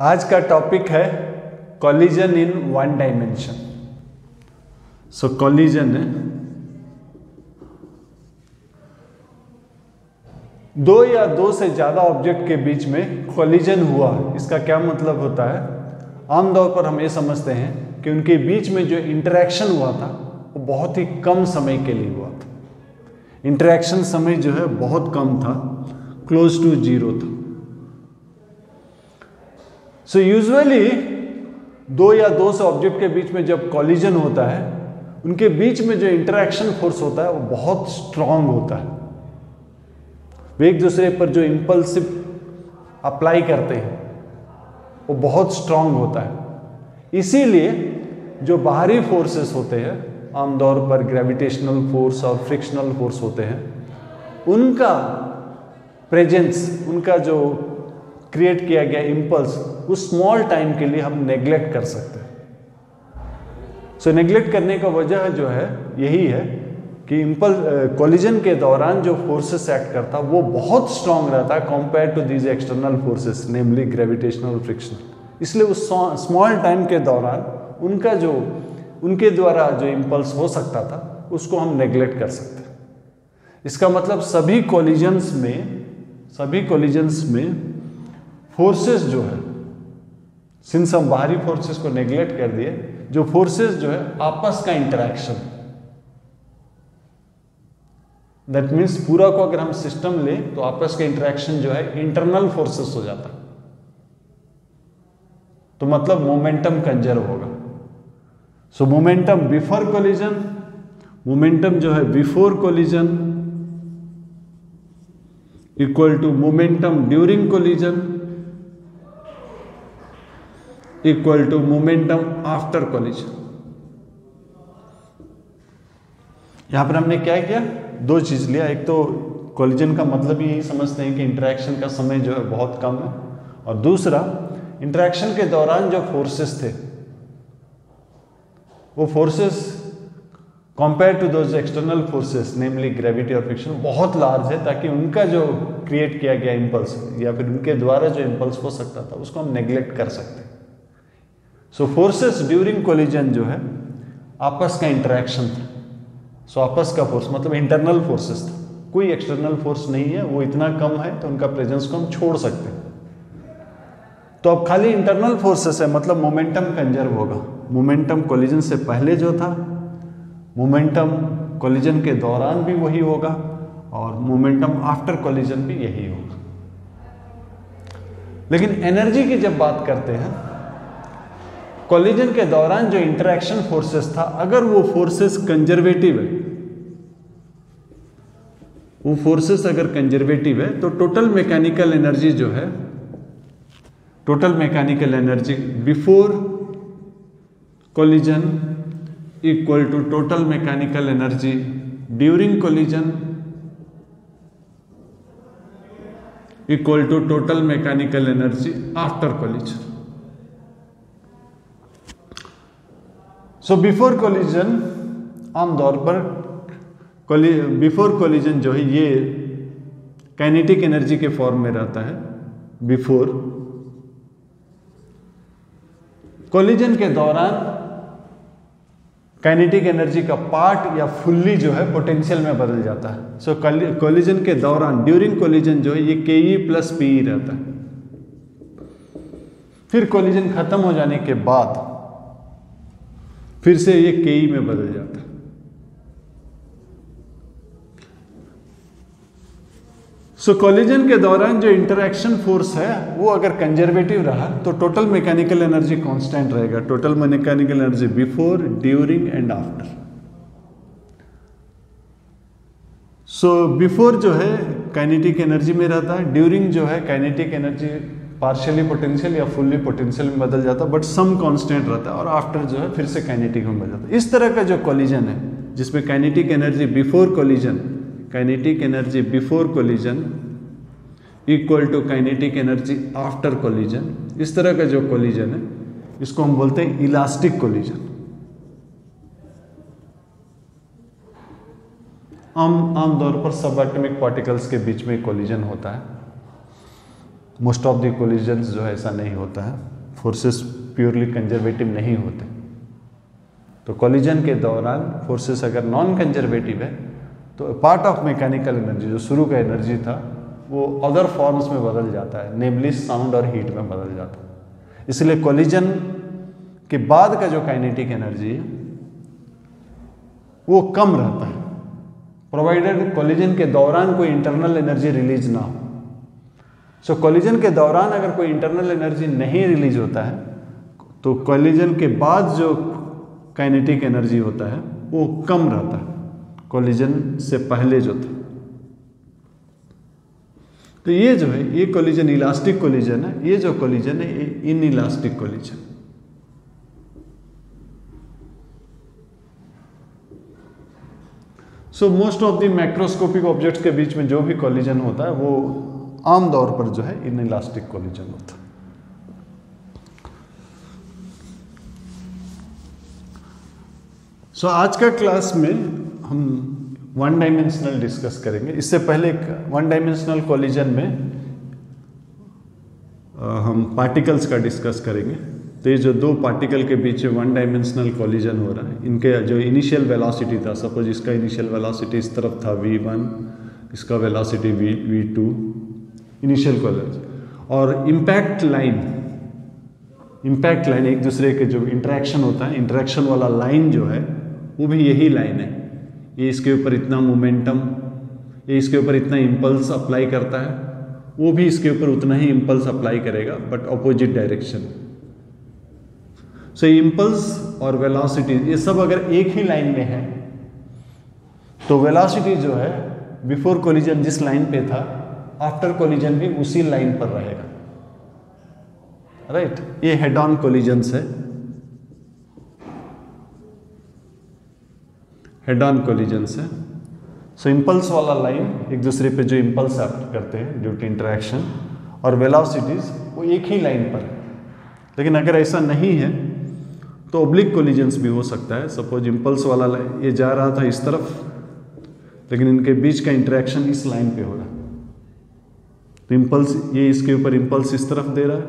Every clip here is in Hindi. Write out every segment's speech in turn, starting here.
आज का टॉपिक है collision in one dimension. So collision है दो या दो से ज्यादा ऑब्जेक्ट के बीच में कॉलिजन हुआ। इसका क्या मतलब होता है? आमतौर पर हम ये समझते हैं कि उनके बीच में जो इंटरेक्शन हुआ था वो बहुत ही कम समय के लिए हुआ था। इंटरेक्शन समय जो है बहुत कम था, क्लोज टू जीरो था। सो यूजुअली दो या दो से ऑब्जेक्ट के बीच में जब कॉलिजन होता है, उनके बीच में जो इंटरेक्शन फोर्स होता है वो बहुत स्ट्रांग होता है। वे एक दूसरे पर जो इंपल्सिव अप्लाई करते हैं वो बहुत स्ट्रांग होता है। इसीलिए जो बाहरी फोर्सेस होते हैं, आमतौर पर ग्रेविटेशनल फोर्स और फ्रिक्शनल फोर्स होते हैं, उनका प्रेजेंस, उनका जो क्रिएट किया गया इंपल्स, उस स्मॉल टाइम के लिए हम नेग्लेक्ट कर सकते हैं। सो नेग्लेक्ट करने का वजह जो है यही है कि कॉलिजन के दौरान जो फोर्सेस एक्ट करता वो बहुत स्ट्रांग रहता है compare to these external forces, namely gravitational frictional. इसलिए उस स्मॉल टाइम के दौरान उनका जो उनके द्वारा जो इंपल्स हो सकता था उसको हम नेग्लेक्ट कर सकते हैं। इसका मतलब सभी कॉलिजन्स में फोर्सेस जो है, सिंस हम बाहरी फोर्सेस को नेग्लेक्ट कर दिए, जो फोर्सेस जो है आपस का इंटरेक्शन, दैट मीन्स पूरा को अगर हम सिस्टम ले तो आपस का इंटरेक्शन जो है इंटरनल फोर्सेस हो जाता है। तो मतलब मोमेंटम कंजर्व होगा। So momentum before collision, momentum जो है before collision equal to momentum during collision equal to momentum after collision. यहां पर हमने क्या किया? दो चीज लिया। एक तो कोलिजन का मतलब यही समझते हैं कि इंटरेक्शन का समय जो है बहुत कम है, और दूसरा इंटरेक्शन के दौरान जो फोर्सेस थे वो forces compare to those external forces, namely gravity और फ्रिक्शन, बहुत लार्ज है, ताकि उनका जो क्रिएट किया गया इंपल्स या फिर उनके द्वारा जो इंपल्स हो सकता था उसको हम नेग्लेक्ट कर सकते हैं। सो फोर्सेस ड्यूरिंग कोलिजन जो है आपस का इंटरेक्शन था। सो आपस का फोर्स मतलब इंटरनल फोर्सेस था, कोई एक्सटर्नल फोर्स नहीं है, वो इतना कम है तो उनका प्रेजेंस को हम छोड़ सकते हैं। तो अब खाली इंटरनल फोर्सेस है, मतलब मोमेंटम कंजर्व होगा। मोमेंटम कोलिजन से पहले जो था, मोमेंटम कोलिजन के दौरान भी वही होगा, और मोमेंटम आफ्टर कोलिजन भी यही होगा। लेकिन एनर्जी की जब बात करते हैं, कोलिजन के दौरान जो इंटरेक्शन फोर्सेस था, अगर वो फोर्सेस कंजर्वेटिव है, वो फोर्सेस अगर कंजर्वेटिव है, तो टोटल मैकेनिकल एनर्जी जो है, total mechanical energy before collision equal to total mechanical energy during collision equal to total mechanical energy after collision. So before collision, आमतौर पर बिफोर कोलिजन जो है ये काइनेटिक एनर्जी के फॉर्म में रहता है। बिफोर कोलिजन के दौरान काइनेटिक एनर्जी का पार्ट या फुल्ली जो है पोटेंशियल में बदल जाता है। सो कोलिजन के दौरान, ड्यूरिंग कोलिजन जो है ये के प्लस पी रहता है। फिर कोलिजन खत्म हो जाने के बाद फिर से ये के में बदल जाता है। सो कोलिजन के दौरान जो इंटरेक्शन फोर्स है वो अगर कंजर्वेटिव रहा तो टोटल मैकेनिकल एनर्जी कांस्टेंट रहेगा। Total mechanical energy before, during and after. So before जो है काइनेटिक एनर्जी में रहता है, ड्यूरिंग जो है काइनेटिक एनर्जी पार्शियली पोटेंशियल या फुल्ली पोटेंशियल में बदल जाता है, बट सम कांस्टेंट रहता है, और आफ्टर जो है फिर से काइनेटिक में बदल जाता है। इस तरह का जो कोलिजन है जिसमें kinetic energy before collision, kinetic energy before collision equal to kinetic energy after collision, इस तरह का जो कोलिजन है इसको हम बोलते हैं इलास्टिक कोलिजन। आमतौर पर सब एटॉमिक पार्टिकल्स के बीच में कोलिजन होता है। मोस्ट ऑफ द कोलिजन्स जो है ऐसा नहीं होता है, फोर्सेस प्योरली कंजर्वेटिव नहीं होते। तो कोलिजन के दौरान फोर्सेस अगर नॉन कंजर्वेटिव है तो पार्ट ऑफ मैकेनिकल एनर्जी जो शुरू का एनर्जी था वो अदर फॉर्म्स में बदल जाता है, नेमली साउंड और हीट में बदल जाता है। इसलिए कोलिजन के बाद का जो काइनेटिक एनर्जी है वो कम रहता है, प्रोवाइडेड कोलिजन के दौरान कोई इंटरनल एनर्जी रिलीज ना हो। सो कोलिजन के दौरान अगर कोई इंटरनल एनर्जी नहीं रिलीज होता है तो कोलिजन के बाद जो काइनेटिक एनर्जी होता है वो कम रहता है कोलिजन से पहले जो था। तो ये जो है ये कोलिजन इलास्टिक कोलिजन है, ये जो कोलिजन है ये in elastic collision. So most of the macroscopic objects के बीच में जो भी कोलिजन होता है वो आम तौर पर जो है इन इलास्टिक कोलिजन होता है। सो आज का क्लास में हम वन डायमेंशनल डिस्कस करेंगे। इससे पहले वन डायमेंशनल कोलिजन में हम पार्टिकल्स का डिस्कस करेंगे। तो ये जो दो पार्टिकल के बीच वन डायमेंशनल कोलिजन हो रहा है, इनके जो इनिशियल वेलोसिटी था, सपोज इसका इनिशियल वेलोसिटी इस तरफ था v1, इसका वेलोसिटी v2 इनिशियल कोलिजन, और इम्पैक्ट लाइन एक दूसरे के जो इंटरेक्शन होता है, इंटरेक्शन वाला लाइन जो है वो भी यही लाइन है। ये इसके ऊपर इतना मोमेंटम, ये इसके ऊपर इतना इम्पल्स अप्लाई करता है, वो भी इसके ऊपर उतना ही इम्पल्स अप्लाई करेगा but opposite direction. So impulse और वेलोसिटी ये सब अगर एक ही लाइन में है तो वेलोसिटी जो है बिफोर कोलिजन जिस लाइन पे था आफ्टर कोलिजन भी उसी लाइन पर रहेगा, राइट। ये हेड ऑन कोलिजन्स है, हेड ऑन कोलिजन्स है। सो इम्पल्स वाला लाइन एक दूसरे पे जो इम्पल्स करते हैं ड्यू टू इंटरेक्शन, और वेलोसिटीज वो एक ही लाइन पर है। लेकिन अगर ऐसा नहीं है तो ऑब्लिक कोलिजन्स भी हो सकता है। सपोज इम्पल्स वाला लाइन ये जा रहा था इस तरफ, लेकिन इनके बीच का इंटरेक्शन इस लाइन पे हो रहा है, तो इम्पल्स ये इसके ऊपर इम्पल्स इस तरफ दे रहा है,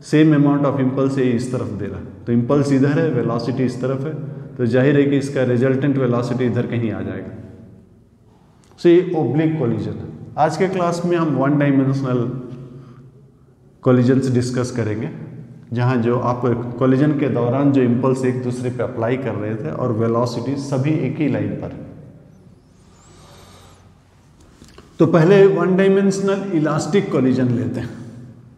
सेम अमाउंट ऑफ इम्पल्स ये इस तरफ दे रहा है, तो इम्पल्स इधर है, वेलोसिटी इस तरफ है, तो जाहिर है कि इसका रिजल्टेंट वेलोसिटी इधर कहीं आ जाएगा। सो ये ऑब्लिक कोलिजन है। आज के क्लास में हम वन डायमेंशनल कोलिजन्स डिस्कस करेंगे, जहां जो आप कोलिजन के दौरान जो इम्पल्स एक दूसरे पे अप्लाई कर रहे थे और वेलोसिटी सभी एक ही लाइन पर। तो पहले वन डायमेंशनल इलास्टिक कोलिजन लेते हैं।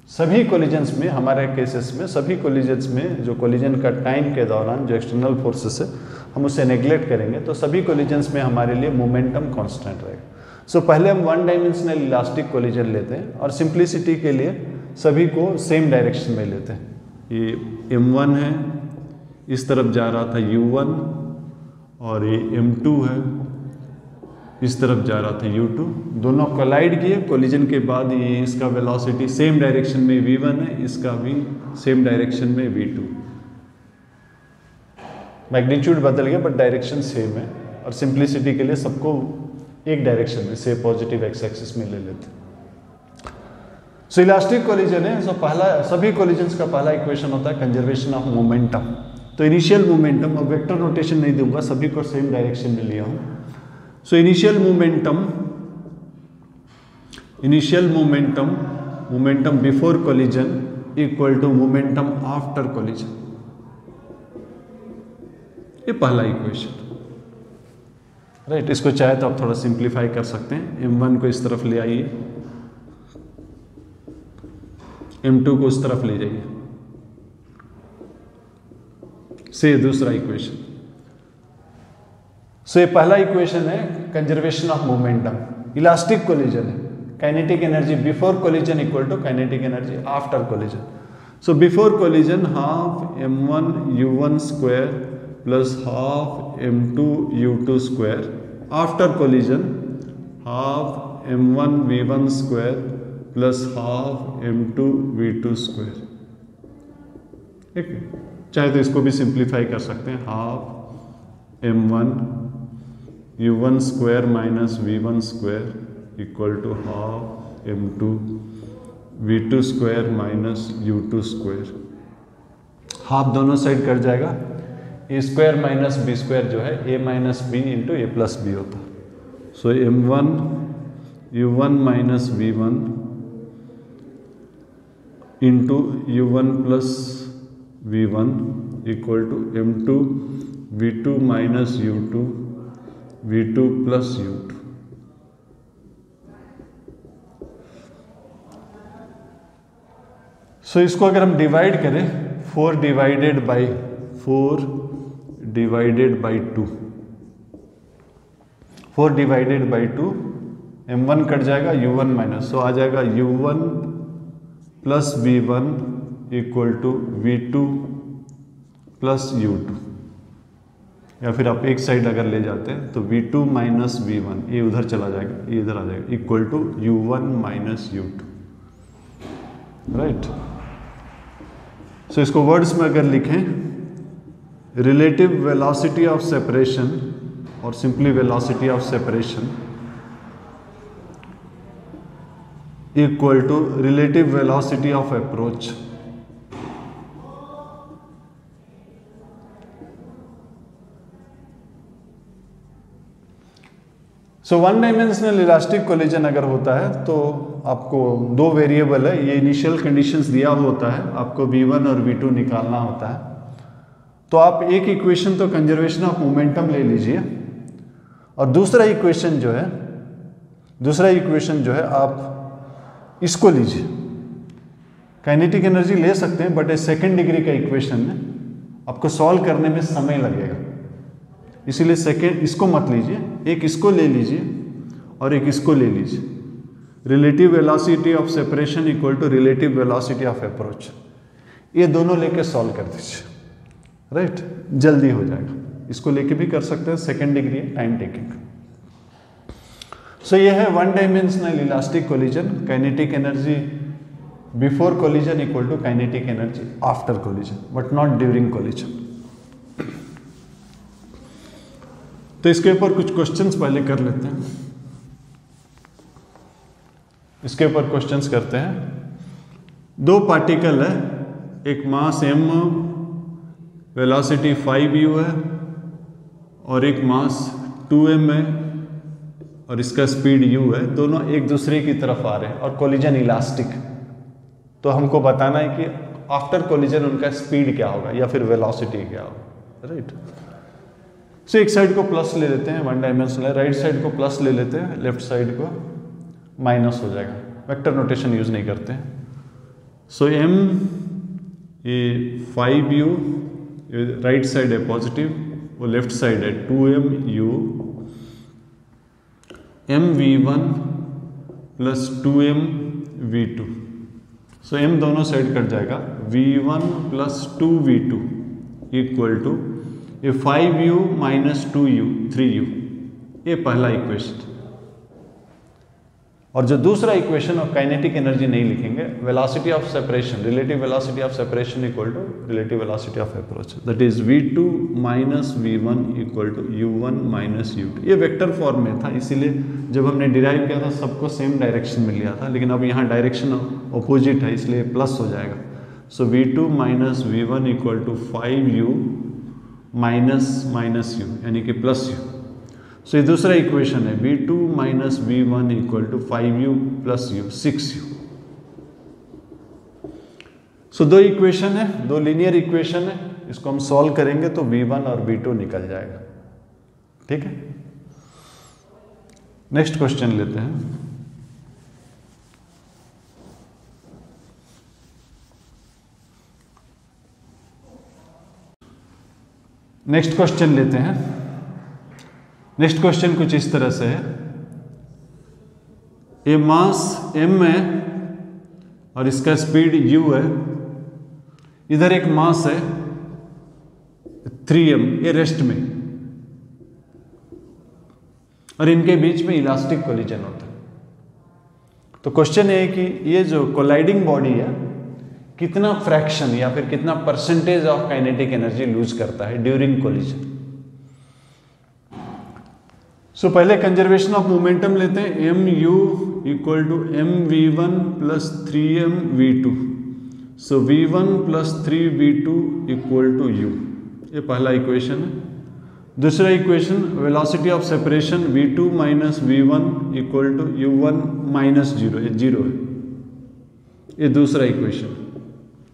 सभी कोलिजन्स में, हमारे केसेस में सभी कोलिजन्स में जो कोलिजन का टाइम के दौरान जो एक्सटर्नल फोर्सेस है हम उसे नेग्लेक्ट करेंगे, तो सभी कोलिजन्स में हमारे लिए मोमेंटम कांस्टेंट रहेगा। सो पहले हम वन डायमेंशनल इलास्टिक कोलिजन लेते हैं और सिंप्लिसिटी के लिए सभी को सेम डायरेक्शन में लेते हैं। ये m1 है, इस तरफ जा रहा था u1, और ये m2 है, इस तरफ जा रहा था u2। दोनों कोलाइड किए कोलिजन के बाद, ये इसका वेलोसिटी सेम डायरेक्शन में v1 है, इसका भी सेम डायरेक्शन में v2। मैग्नीट्यूड बदल गया बट डायरेक्शन सेम है, और सिंप्लिसिटी के लिए सबको एक डायरेक्शन में से पॉजिटिव एक्स एक्सिस में ले लेते हैं। सो इलास्टिक कोलिजन है, सो पहला सभी कोलिजन्स का पहला इक्वेशन होता है कंजर्वेशन ऑफ मोमेंटम। तो इनिशियल मोमेंटम, अब वेक्टर रोटेशन नहीं दूंगा, सभी को सेम डायरेक्शन में लिया हूं। So initial momentum before collision equal to momentum after collision. ये पहला इक्वेशन, राइट। इसको चाहे तो आप थोड़ा सिंप्लीफाई कर सकते हैं। m1 को इस तरफ ले आइए, m2 को उस तरफ ले जाइए। से दूसरा इक्वेशन। सो ये पहला इक्वेशन है conservation of momentum, elastic collision है। Kinetic energy before collision equal to kinetic energy after collision. So before collision half m1 u1 square plus half m2 u2 square, after collision half m1 v1 square plus half m2 v2 square. ठीक है, चाहे तो इसको भी सिंप्लीफाई कर सकते हैं, half m1 u1 square minus v1 square equal to half m2 v2 square minus u2 square, half दोनों साइड कट जाएगा, A square minus B square जो है a minus B into A plus B होता है। So m1 u1 minus v1 into u1 plus v1 equal to m2 v2 minus u2 v2 plus u2। So इसको अगर हम डिवाइड करें 4 divided by 2, 4 divided by 2, m1 cut जाएगा, u1 माइनस, सो आ जाएगा u1 plus v1 equal to v2 plus u2। या फिर आप एक साइड अगर ले जाते हैं तो v2 माइनस v1, ये उधर चला जाएगा, ये इधर आ जाएगा, equal to u1 minus u2, right. So इसको वर्ड्स में अगर लिखें, रिलेटिव वेलोसिटी ऑफ सेपरेशन और simply velocity of separation equal to relative velocity of approach. So one dimensional elastic collision अगर होता है तो आपको दो वेरिएबल है, ये इनिशियल कंडीशंस दिया होता है, आपको v1 और v2 निकालना होता है। तो आप एक इक्वेशन तो कंजर्वेशन ऑफ मोमेंटम ले लीजिए और दूसरा इक्वेशन जो है आप इसको लीजिए। काइनेटिक एनर्जी ले सकते हैं बट ये सेकेंड डिग्री का इक्वेशन है, आपको सॉल्व करने में समय लगेगा, इसीलिए सेकेंड इसको मत लीजिए, एक इसको ले लीजिए और एक इसको ले लीजिए। Relative velocity of separation equal to relative velocity of approach, ये दोनों लेके सॉल्व कर दीजिए, राइट, जल्दी हो जाएगा। इसको लेके भी कर सकते हैं, सेकेंड डिग्री है, टाइम टेकिंग। सो ये है one dimensional elastic collision, kinetic energy before collision equal to kinetic energy after collision, but not during collision. तो इसके ऊपर कुछ क्वेश्चंस पहले कर लेते हैं, इसके ऊपर क्वेश्चंस करते हैं। दो पार्टिकल है, एक मास m, वेलोसिटी 5u है, और एक मास 2m है और इसका स्पीड u है, दोनों एक दूसरे की तरफ आ रहे हैं और कोलिजन इलास्टिक। तो हमको बताना है कि आफ्टर कोलिजन उनका स्पीड क्या होगा या फिर वेलोसिटी क्या होगा, राइट। सो एक साइड को प्लस ले लेते हैं, वन डायमेंशनल है, राइट साइड को प्लस ले लेते हैं, लेफ्ट साइड को माइनस हो जाएगा, वेक्टर नोटेशन यूज नहीं करते हैं। सो m ये 5u, राइट साइड है पॉजिटिव, वो लेफ्ट साइड है 2mu, mv1 प्लस 2mv2। सो m दोनों साइड कट जाएगा, v1 plus 2v2 equal to ये 5u माइनस 2u 3u, ये पहला इक्वेशन। और जो दूसरा इक्वेशन ऑफ काइनेटिक एनर्जी नहीं लिखेंगे, velocity of separation, relative velocity of separation equal to relative velocity of approach, that is v2 minus v1 equal to u1 minus u2। ये वेक्टर फॉर्म में था, इसीलिए जब हमने डिराइव किया था सबको सेम डायरेक्शन में लिया था, लेकिन अब यहाँ डायरेक्शन अपोजिट है इसलिए प्लस हो जाएगा। So v2 minus v1 equal to 5u minus minus u यानी कि प्लस u। सो ये दूसरा इक्वेशन है, v2 minus v1 equal to 5u plus u 6u। So दो इक्वेशन है, दो लीनियर इक्वेशन है, इसको हम सॉल्व करेंगे तो v1 और v2 निकल जाएगा, ठीक है। नेक्स्ट क्वेश्चन लेते हैं। नेक्स्ट क्वेश्चन लेते हैं। नेक्स्ट क्वेश्चन कुछ इस तरह से है, ये मास m है और इसका स्पीड u है, इधर एक मास है 3m, ये रेस्ट में, और इनके बीच में इलास्टिक कोलिजन होता है। तो क्वेश्चन ये है कि ये जो कोलाइडिंग बॉडी है कितना फ्रैक्शन या फिर कितना percentage of kinetic energy lose करता है ड्यूरिंग कोलिजन। सो पहले कंजर्वेशन ऑफ मोमेंटम लेते हैं, mu equal to mv1 plus 3mv2। So v1 plus 3v2 equal to u। ये पहला इक्वेशन है। दूसरा equation velocity of separation v2 minus v1 equal to u1 minus 0, ये 0 है। ये दूसरा इक्वेशन।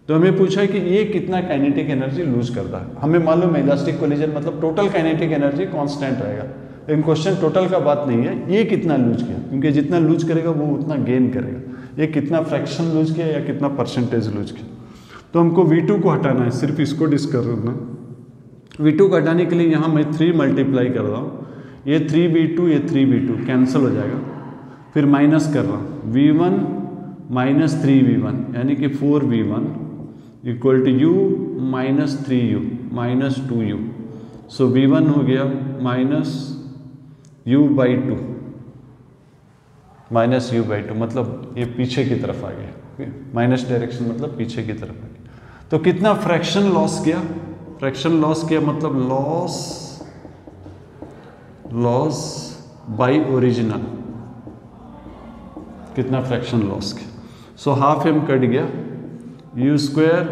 तो हमें पूछा है कि ये कितना काइनेटिक एनर्जी लूज करता है। हमें मालूम है इलास्टिक कोलिजन मतलब टोटल काइनेटिक एनर्जी कांस्टेंट रहेगा, लेकिन क्वेश्चन टोटल का बात नहीं है, ये कितना लूज किया, क्योंकि जितना लूज करेगा वो उतना गेन करेगा। ये कितना फ्रैक्शन लूज किया या कितना परसेंटेज लूज किया। तो हमको v2 को हटाना है, सिर्फ इसको डिस्कस करना है। v2 को हटाने के लिए यहाँ मैं 3 मल्टीप्लाई कर रहा हूँ, ये 3v2 ये 3v2 कैंसिल हो जाएगा। फिर माइनस कर रहा हूँ v1 माइनस 3v1 यानी कि 4v1 equal to u minus 3u minus 2u। So v1 हो गया minus u by 2, minus u by 2 मतलब ये पीछे की तरफ आ गया, माइनस डायरेक्शन मतलब पीछे की तरफ आ गया। तो कितना फ्रैक्शन लॉस किया, फ्रैक्शन लॉस किया मतलब लॉस बाई ओरिजिनल, कितना फ्रैक्शन लॉस किया। सो हाफ m कट गया, u square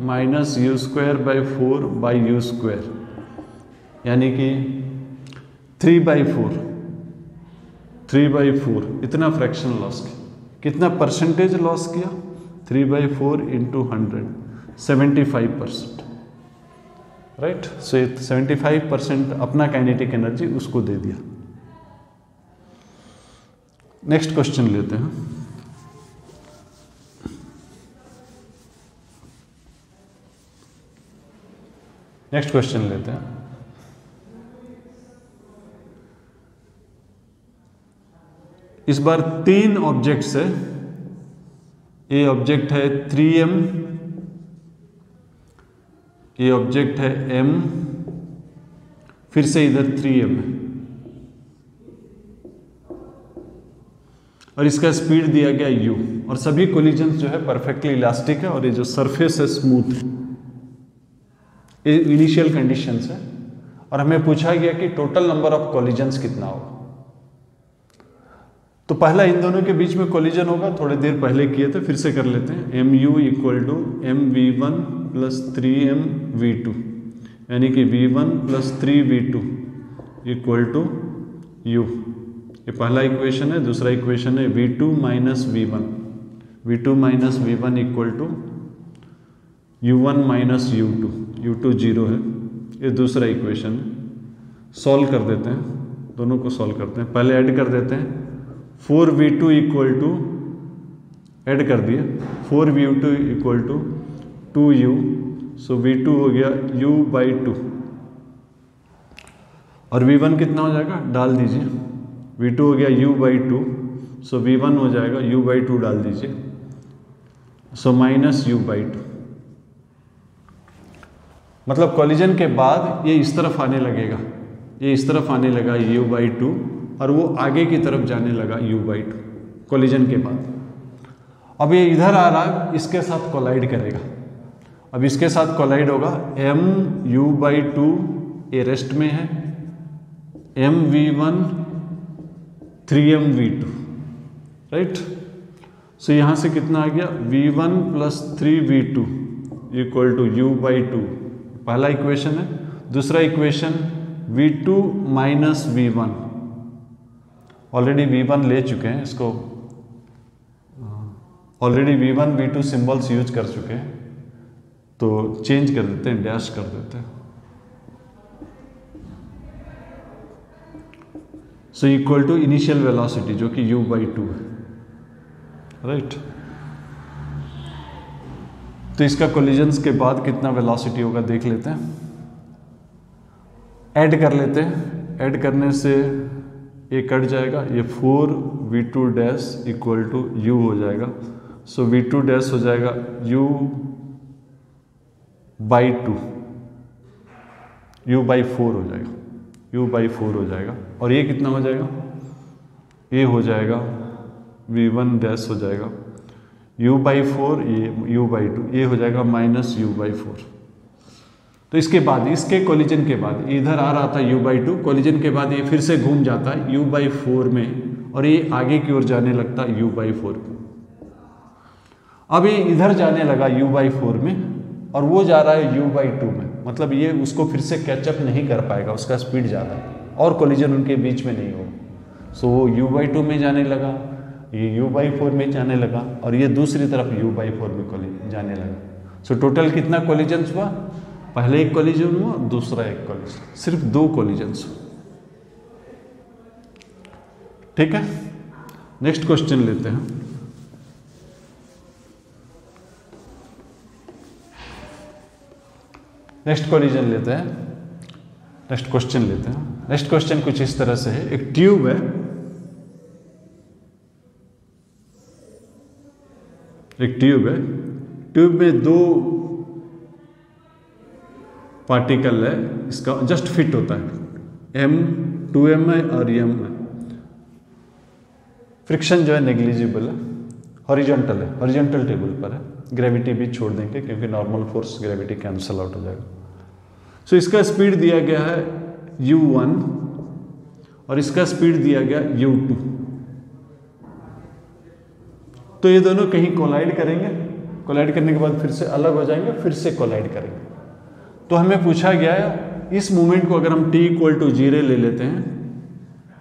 minus u square by 4 by u square यानी कि 3/4 इतना फ्रैक्शन लॉस किया। कितना परसेंटेज लॉस किया, 3/4 इंटू 100 75%, राइट। सो 75% अपना काइनेटिक एनर्जी उसको दे दिया। नेक्स्ट क्वेश्चन लेते हैं। नेक्स्ट क्वेश्चन लेते हैं। इस बार 3 ऑब्जेक्ट्स है। ये ऑब्जेक्ट है 3m, ये ऑब्जेक्ट है m, फिर से इधर 3m है और इसका स्पीड दिया गया u और सभी कोलिजन्स जो है परफेक्टली इलास्टिक है और ये जो सरफेस है स्मूथ है। ये इनिशियल कंडीशंस है और हमें पूछा गया कि टोटल नंबर ऑफ कोलिजन्स कितना होगा। तो पहला इन दोनों के बीच में कोलिजन होगा, थोड़ी देर पहले किए थे, फिर से कर लेते हैं। mu equal to mv1 plus 3mv2 यानी कि v1 plus 3v2 equal to u। ये पहला इक्वेशन है। दूसरा इक्वेशन है v2 minus v1 equal to u1 minus u2 0 है। ये दूसरा इक्वेशन है। सॉल्व कर देते हैं, दोनों को सॉल्व करते हैं। पहले ऐड कर देते हैं 4v2 इक्वल टू, ऐड कर दिए 4v2 equal to 2u। So v2 हो गया u बाई 2 और v1 कितना हो जाएगा, डाल दीजिए। v2 हो गया u बाई 2, सो v1 हो जाएगा u बाई 2 डाल दीजिए। सो माइनस u बाई 2 मतलब कॉलिजन के बाद ये इस तरफ आने लगेगा, ये इस तरफ आने लगा u बाई 2 और वो आगे की तरफ जाने लगा u बाई 2 कॉलिजन के बाद। अब ये इधर आ रहा है, इसके साथ कोलाइड करेगा। अब इसके साथ कोलाइड होगा m u बाई 2 ये रेस्ट में है, mv1 3mv2, राइट। सो यहाँ से कितना आ गया v1 plus 3v2 equal to u by 2, पहला इक्वेशन है। दूसरा equation v2 minus v1, already v1 ले चुके हैं, इसको already v1 v2 symbols use कर चुके हैं, तो चेंज कर देते हैं, डैश कर देते हैं। So equal to initial velocity जो कि u बाई 2 है, राइट। तो इसका कोलिजन्स के बाद कितना वेलोसिटी होगा देख लेते हैं। ऐड कर लेते हैं, ऐड करने से ये कट जाएगा, ये 4v2 dash equal to u हो जाएगा। सो v2 डैश हो जाएगा u बाई 2, u बाई 4 हो जाएगा, u बाई 4 हो जाएगा। और ये कितना हो जाएगा, ये हो जाएगा v1 डैश हो जाएगा u बाई 4, ये u बाई 2, ये हो जाएगा माइनस u बाई 4। तो इसके बाद, इसके कोलिजन के बाद इधर आ रहा था u बाई 2, कोलिजन के बाद ये फिर से घूम जाता है u बाई 4 में और ये आगे की ओर जाने लगता u/4। अब ये इधर जाने लगा u/4 में और वो जा रहा है u/2 में, मतलब ये उसको फिर से कैचअप नहीं कर पाएगा, उसका स्पीड ज़्यादा है और कोलिजन उनके बीच में नहीं होगा। सो वो u/2 में जाने लगा, ये u/4 में जाने लगा और ये दूसरी तरफ u/4 में जाने लगा। सो टोटल कितना कोलिजन्स हुआ? पहले एक कोलिजन हुआ, दूसरा एक कोलिजन, सिर्फ 2 कोलिजन्स। ठीक है, नेक्स्ट क्वेश्चन लेते हैं। नेक्स्ट कोलिजन लेते हैं, नेक्स्ट क्वेश्चन लेते हैं। नेक्स्ट क्वेश्चन कुछ इस तरह से है, एक ट्यूब है, एक ट्यूब है, ट्यूब में 2 पार्टिकल है, इसका जस्ट फिट होता है, m2m है और m है। फ्रिक्शन जो है नेग्लिजिबल है, हॉरिजॉन्टल है, हॉरिजॉन्टल टेबल पर है, ग्रेविटी भी छोड़ देंगे क्योंकि normal force gravity cancel out हो जाएगा। सो इसका स्पीड दिया गया है u1 और इसका स्पीड दिया गया u2। तो ये दोनों कहीं कोलाइड करेंगे, कोलाइड करने के बाद फिर से अलग हो जाएंगे, फिर से कोलाइड करेंगे। तो हमें पूछा गया है इस मूवमेंट को अगर हम t = 0 ले लेते हैं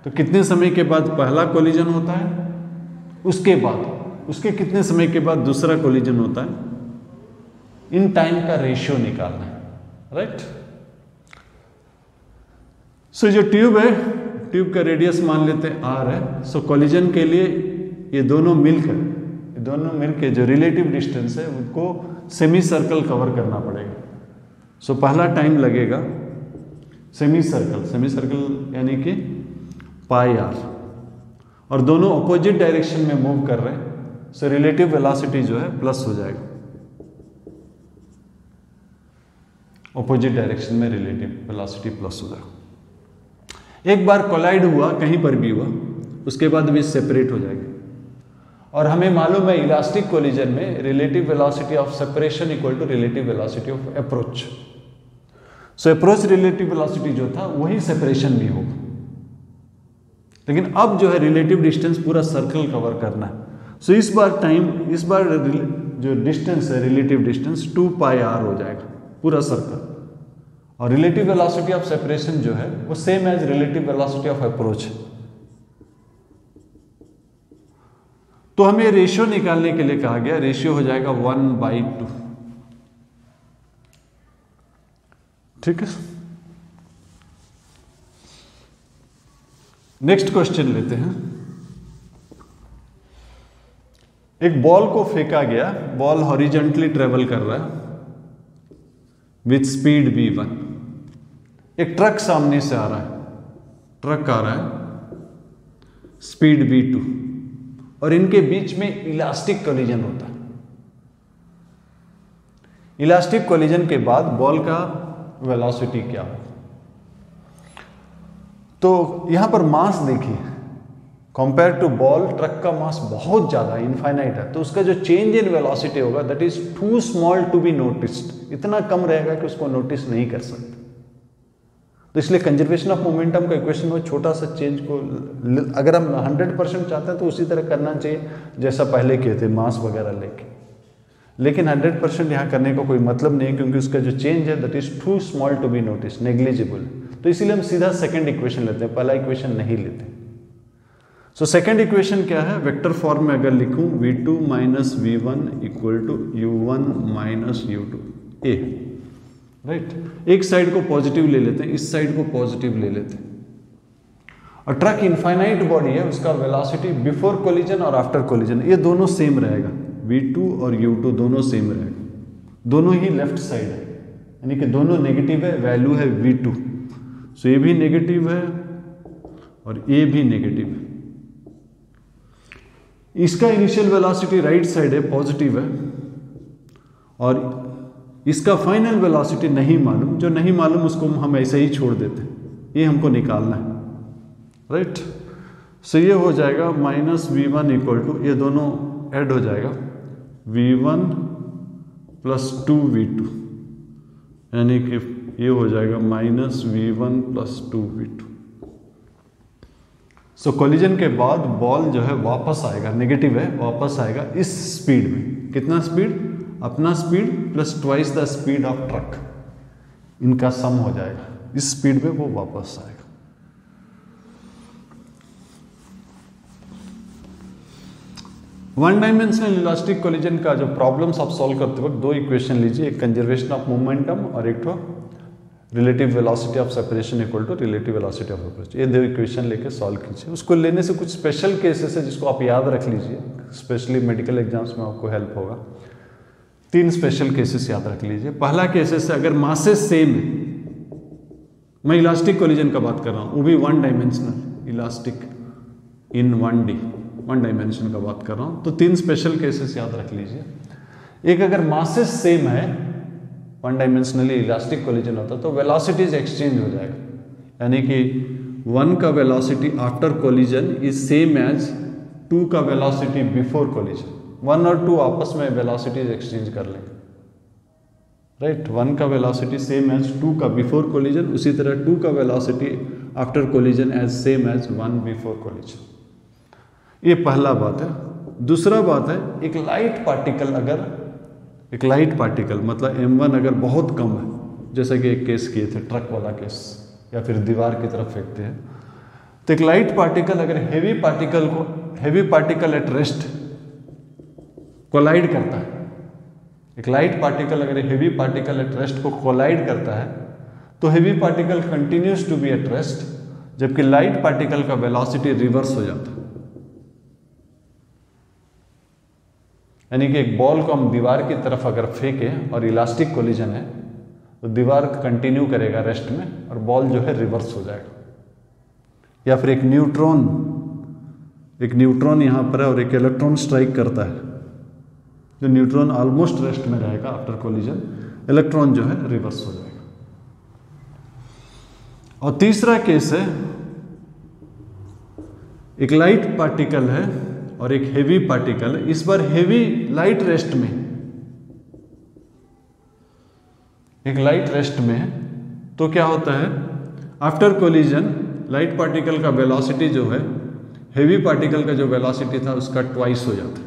तो कितने समय के बाद पहला कोलिजन होता है, उसके कितने समय के बाद दूसरा कोलिजन होता है, इन टाइम का रेशियो निकालना है, राइट। सो जो ट्यूब है, ट्यूब का रेडियस मान लेते हैं r है। सो कोलिजन के लिए ये दोनों मिलकर जो रिलेटिव डिस्टेंस है उनको सेमी सर्कल कवर करना पड़ेगा। सो पहला टाइम लगेगा सेमी सर्कल यानी कि πr, और दोनों अपोजिट डायरेक्शन में मूव कर रहे हैं। सो रिलेटिव वेलोसिटी जो है प्लस हो जाएगा, अपोजिट डायरेक्शन में रिलेटिव वेलोसिटी प्लस हो जाएगा। एक बार कोलाइड हुआ, कहीं पर भी हुआ, उसके बाद भी सेपरेट हो जाएगा। और हमें मालूम है इलास्टिक कोलिजन में relative velocity of separation equal to relative velocity of approach. So approach relative velocity जो था वही सेपरेशन भी होगा, लेकिन अब जो है रिलेटिव डिस्टेंस पूरा सर्कल कवर करना है। सो इस बार जो डिस्टेंस है रिलेटिव डिस्टेंस 2πr हो जाएगा पूरा सर्कल, और रिलेटिव वेलोसिटी ऑफ सेपरेशन जो है वो same as relative velocity of approach है। तो हमें रेशियो निकालने के लिए कहा गया, रेशियो हो जाएगा 1/2। ठीक है, नेक्स्ट क्वेश्चन लेते हैं। एक बॉल को फेंका गया, बॉल हॉरिजॉन्टली ट्रेवल कर रहा है विथ स्पीड v1। एक ट्रक सामने से आ रहा है, ट्रक आ रहा है, स्पीड v2, और इनके बीच में इलास्टिक कोलिजन होता है। इलास्टिक कोलिजन के बाद बॉल का वेलोसिटी क्या हो? तो यहां पर मास देखिए, कंपेयर टू बॉल ट्रक का मास बहुत ज्यादा इनफाइनाइट है, तो उसका जो चेंज इन वेलोसिटी होगा that is too small to be noticed, इतना कम रहेगा कि उसको नोटिस नहीं कर सकते। तो इसलिए कंजर्वेशन ऑफ मोमेंटम का इक्वेशन में छोटा सा चेंज को अगर हम 100% चाहते हैं तो उसी तरह करना चाहिए जैसा पहले किए थे, मास वगैरह लेके। लेकिन 100% यहाँ करने का कोई मतलब नहीं है, क्योंकि उसका जो चेंज है that is too small to be notice, negligible. तो इसीलिए हम सीधा सेकंड इक्वेशन लेते हैं, पहला इक्वेशन नहीं लेते। सो सेकंड इक्वेशन क्या है, वेक्टर फॉर्म में अगर लिखूं v2 minus v1 equal to u1 minus u2 a, right. एक साइड को पॉजिटिव ले लेते हैं, इस साइड को पॉजिटिव ले लेते हैं। और ट्रक इनफाइनाइट बॉडी है, उसका वेलोसिटी बिफोर कोलिजन और आफ्टर कोलिजन ये दोनों सेम रहेगा, v2 और u2 दोनों सेम रहेगा, दोनों ही लेफ्ट साइड है, यानी कि दोनों नेगेटिव है, वैल्यू है v2। सो ये भी नेगेटिव है और ये भी नेगेटिव है। इसका इनिशियल वेलोसिटी राइट साइड है, पॉजिटिव है, और इसका फाइनल वेलोसिटी नहीं मालूम। जो नहीं मालूम उसको हम ऐसे ही छोड़ देते हैं, ये हमको निकालना है, राइट। सो ये हो जाएगा माइनस v1 इक्वल टू, ये दोनों ऐड हो जाएगा, v1 प्लस 2v2, यानी कि ये हो जाएगा माइनस v1 प्लस 2v2। सो कोलिजन के बाद बॉल जो है वापस आएगा, नेगेटिव है, वापस आएगा इस स्पीड में। कितना स्पीड? अपना speed plus twice the speed of truck, इनका सम हो जाएगा, इस स्पीड में वो वापस आएगा। वन डायमेंशनल इलास्टिक कोलिजन का जो प्रॉब्लम्स आप सॉल्व करते वक्त दो इक्वेशन लीजिए, एक कंजर्वेशन ऑफ मोमेंटम और एक तो relative velocity of separation equal to relative velocity of approach. ये दो इक्वेशन लेके सॉल्व कीजिए। उसको लेने से कुछ स्पेशल केसेस है जिसको आप याद रख लीजिए, स्पेशली मेडिकल एग्जाम्स में आपको हेल्प होगा। 3 स्पेशल केसेस याद रख लीजिए। पहला केसेस है अगर मासेस सेम है, मैं इलास्टिक कोलिजन का बात कर रहा हूँ, वो भी 1 dimensional elastic in 1D, 1 dimension का बात कर रहा हूँ। तो 3 स्पेशल केसेस याद रख लीजिए। एक, अगर मासेस सेम है, 1 डायमेंशनली इलास्टिक कोलिजन होता है तो वेलोसिटीज एक्सचेंज हो जाएगा, यानी कि 1 का velocity after collision is same as 2 का वेलोसिटी बिफोर कोलिजन। 1 और 2 आपस में वेलोसिटीज एक्सचेंज कर लेंगे, राइट। 1 का वेलोसिटी सेम एज 2 का बिफोर कोलिजन, उसी तरह 2 का velocity after collision as same as 1 before collision. ये पहला बात है। दूसरा बात है, एक लाइट पार्टिकल, अगर एक लाइट पार्टिकल मतलब m1 अगर बहुत कम है, जैसे कि एक केस किए थे ट्रक वाला केस, या फिर दीवार की तरफ फेंकते हैं, तो एक लाइट पार्टिकल अगर heavy particle at rest collide करता है, एक लाइट पार्टिकल अगर हेवी पार्टिकल एट रेस्ट को कोलाइड करता है तो heavy particle continues to be at rest, जबकि लाइट पार्टिकल का वेलोसिटी रिवर्स हो जाता है। यानी कि एक बॉल को हम दीवार की तरफ अगर फेंकें और इलास्टिक कोलिजन है तो दीवार कंटिन्यू करेगा रेस्ट में और बॉल जो है रिवर्स हो जाएगा। या फिर एक न्यूट्रॉन यहाँ पर है और एक इलेक्ट्रॉन स्ट्राइक करता है, जो न्यूट्रॉन ऑलमोस्ट रेस्ट में रहेगा आफ्टर कोलिजन, इलेक्ट्रॉन जो है रिवर्स हो जाएगा। और तीसरा केस है, एक लाइट पार्टिकल है और एक हेवी पार्टिकल है, इस बार हेवी लाइट रेस्ट में, एक लाइट रेस्ट में है, तो क्या होता है आफ्टर कोलिजन लाइट पार्टिकल का वेलोसिटी जो है हेवी पार्टिकल का जो वेलोसिटी था उसका ट्वाइस हो जाता है,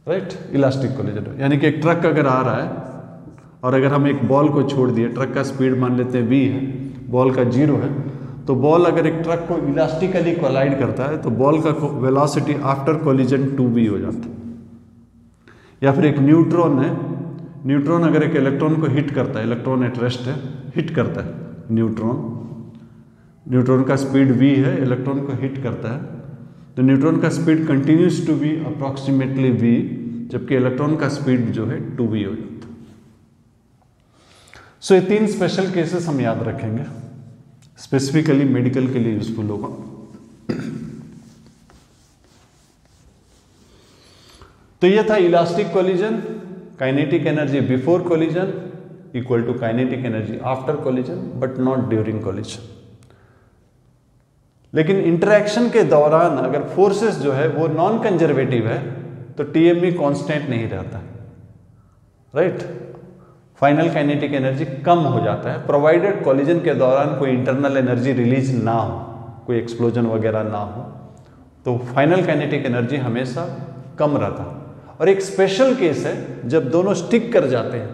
राइट, इलास्टिक कोलिजन। यानी कि एक ट्रक अगर आ रहा है और अगर हम एक बॉल को छोड़ दिए, ट्रक का स्पीड मान लेते हैं v है, बॉल का 0 है, तो बॉल अगर एक ट्रक को इलास्टिकली कोलाइड करता है तो बॉल का वेलोसिटी आफ्टर कोलिजन 2v हो जाता है। या फिर एक न्यूट्रॉन है, न्यूट्रॉन अगर एक इलेक्ट्रॉन को हिट करता है, इलेक्ट्रॉन एट रेस्ट है, हिट करता है न्यूट्रॉन का स्पीड v है, इलेक्ट्रॉन को हिट करता है, तो न्यूट्रॉन का speed continues to be approximately v, जबकि इलेक्ट्रॉन का स्पीड जो है 2v हो जाता है। सो ये 3 स्पेशल केसेस हम याद रखेंगे, स्पेसिफिकली मेडिकल के लिए यूजफुल होगा। तो यह था elastic collision, kinetic energy before collision equal to kinetic energy after collision, but not during collision. लेकिन इंटरेक्शन के दौरान अगर फोर्सेस जो है वो नॉन कंजर्वेटिव है तो टीएमई कांस्टेंट नहीं रहता, राइट। फाइनल काइनेटिक एनर्जी कम हो जाता है, प्रोवाइडेड कोलिजन के दौरान कोई इंटरनल एनर्जी रिलीज ना हो, कोई एक्सप्लोजन वगैरह ना हो, तो फाइनल काइनेटिक एनर्जी हमेशा कम रहता है। और एक स्पेशल केस है जब दोनों स्टिक कर जाते हैं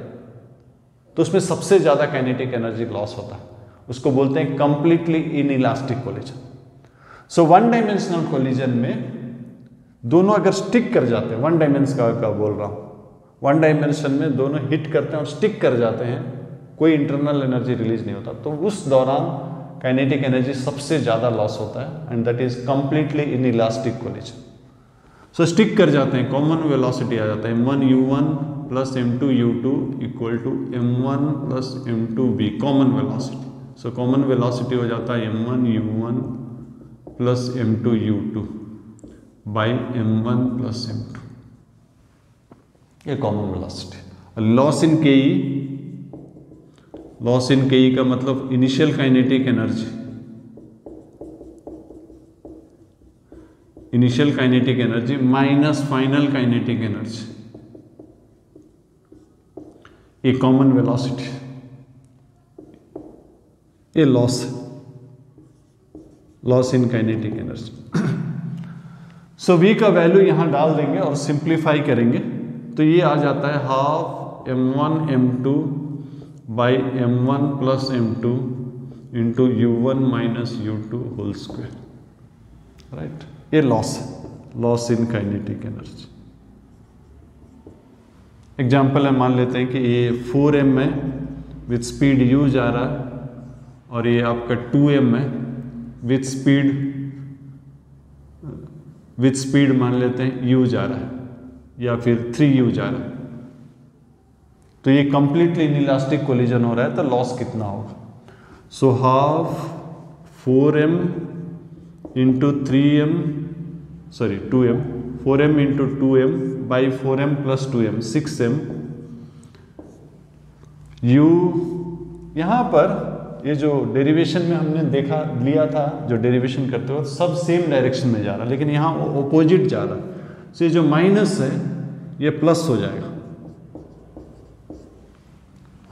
तो उसमें सबसे ज्यादा काइनेटिक एनर्जी लॉस होता है, उसको बोलते हैं कंप्लीटली इनइलास्टिक कोलिजन। सो 1 डायमेंशनल कोलिजन में दोनों अगर स्टिक कर जाते हैं, 1 डायमेंशन का बोल रहा हूं, 1 डायमेंशन में दोनों हिट करते हैं और स्टिक कर जाते हैं, कोई इंटरनल एनर्जी रिलीज नहीं होता, तो उस दौरान काइनेटिक एनर्जी सबसे ज्यादा लॉस होता है, and that is completely inelastic collision. So stick कर जाते हैं, कॉमन वेलोसिटी आ जाता है m1u1 plus m2u2 equal to m1 plus m2v, common velocity. So common velocity हो जाता है m1u1 plus m2u2 by m1 plus m2, ये कॉमन वेलोसिटी। लॉस इन के का मतलब initial kinetic energy, minus final kinetic energy, ये कॉमन वेलोसिटी, ये लॉस है। Loss in kinetic energy. So V का वैल्यू यहां डाल देंगे और सिंप्लीफाई करेंगे तो ये आ जाता है half m1 m2 by m1 plus m2 into u1 minus u2 whole square, right. ये लॉस है, loss in kinetic energy. Example है, मान लेते हैं कि ये 4m में विथ स्पीड u जा रहा है और ये आपका 2m है विथ स्पीड मान लेते हैं u जा रहा है या फिर 3u जा रहा है, तो ये कंप्लीटली इनइलास्टिक कोलिजन हो रहा है, तो लॉस कितना होगा? So half 4m into 3m sorry 2m 4m into 2m by 4m plus 2m 6m u। यहां पर ये जो डेरिवेशन में हमने देखा लिया था, जो डेरिवेशन करते हो सब सेम डायरेक्शन में जा रहा है, लेकिन यहां ओपोजिट जा रहा है। सो ये जो माइनस है ये प्लस हो जाएगा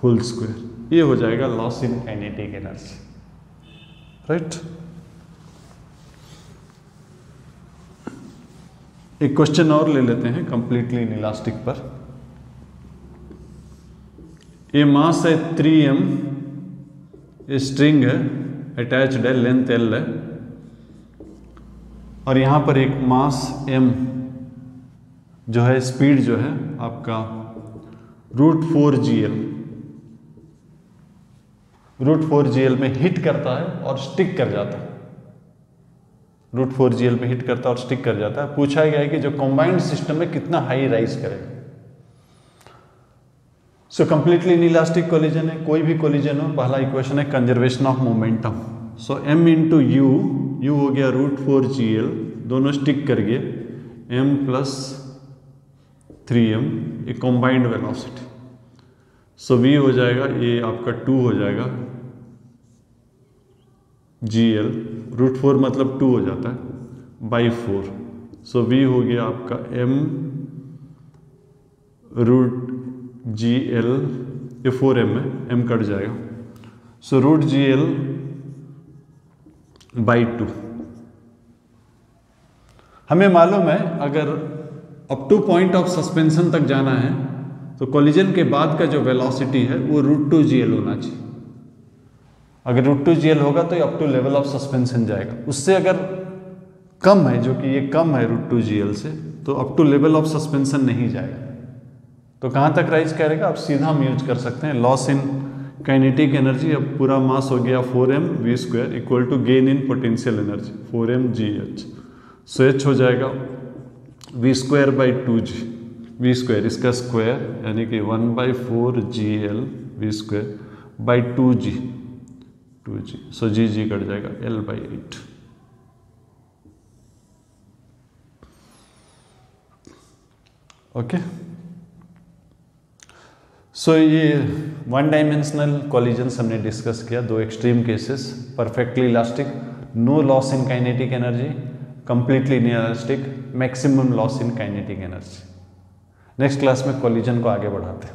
होल स्क्वायर, ये हो जाएगा loss in kinetic energy, right. एक क्वेश्चन और ले लेते हैं कंप्लीटली इनइलास्टिक पर। ये मास है 3m, ये स्ट्रिंग है, अटैच्ड है, लेंथ l है, और यहां पर एक मास m जो है, स्पीड जो है आपका √4gl √4gl में हिट करता है और स्टिक कर जाता है, √4gl में हिट करता है और स्टिक कर जाता है। पूछा गया है कि जो कंबाइंड सिस्टम में कितना हाई राइज करेगा। सो कंप्लीटली इनइलास्टिक कोलिजन है, कोई भी कोलिजन हो, पहला इक्वेशन है conservation of momentum. So m into you हो गया √4gl, दोनों स्टिक कर गए, m प्लस 3m, ये कंबाइंड वेलोसिटी। सो v हो जाएगा, ये आपका 2 हो जाएगा gl, √4 मतलब 2 हो जाता है बाई 4। सो v हो गया आपका m √gl, ये 4m है, m कट जाएगा, सो √gl बाई 2। हमें मालूम है अगर up two point of suspension तक जाना है तो कोलिजन के बाद का जो वेलोसिटी है वो √2gl होना चाहिए। अगर √2gl होगा तो ये up to level of suspension जाएगा, उससे अगर कम है, जो कि ये कम है √2gl से, तो up to level of suspension नहीं जाएगा। तो कहाँ तक राइज करेगा? आप सीधा हम यूज कर सकते हैं लॉस इन काइनेटिक एनर्जी। अब पूरा मास हो गया 4m v² equal to gain in potential energy 4m gh। So h हो जाएगा v² बाई 2g, v², इसका स्क्वायर यानी कि 1/4gl v² by 2g। So g cut जाएगा l/8। ओके, सो ये वन डायमेंशनल कॉलिजन्स हमने डिस्कस किया, दो extreme cases, perfectly elastic, no loss in kinetic energy, completely inelastic, maximum loss in kinetic energy. Next class में कॉलिजन को आगे बढ़ाते हैं।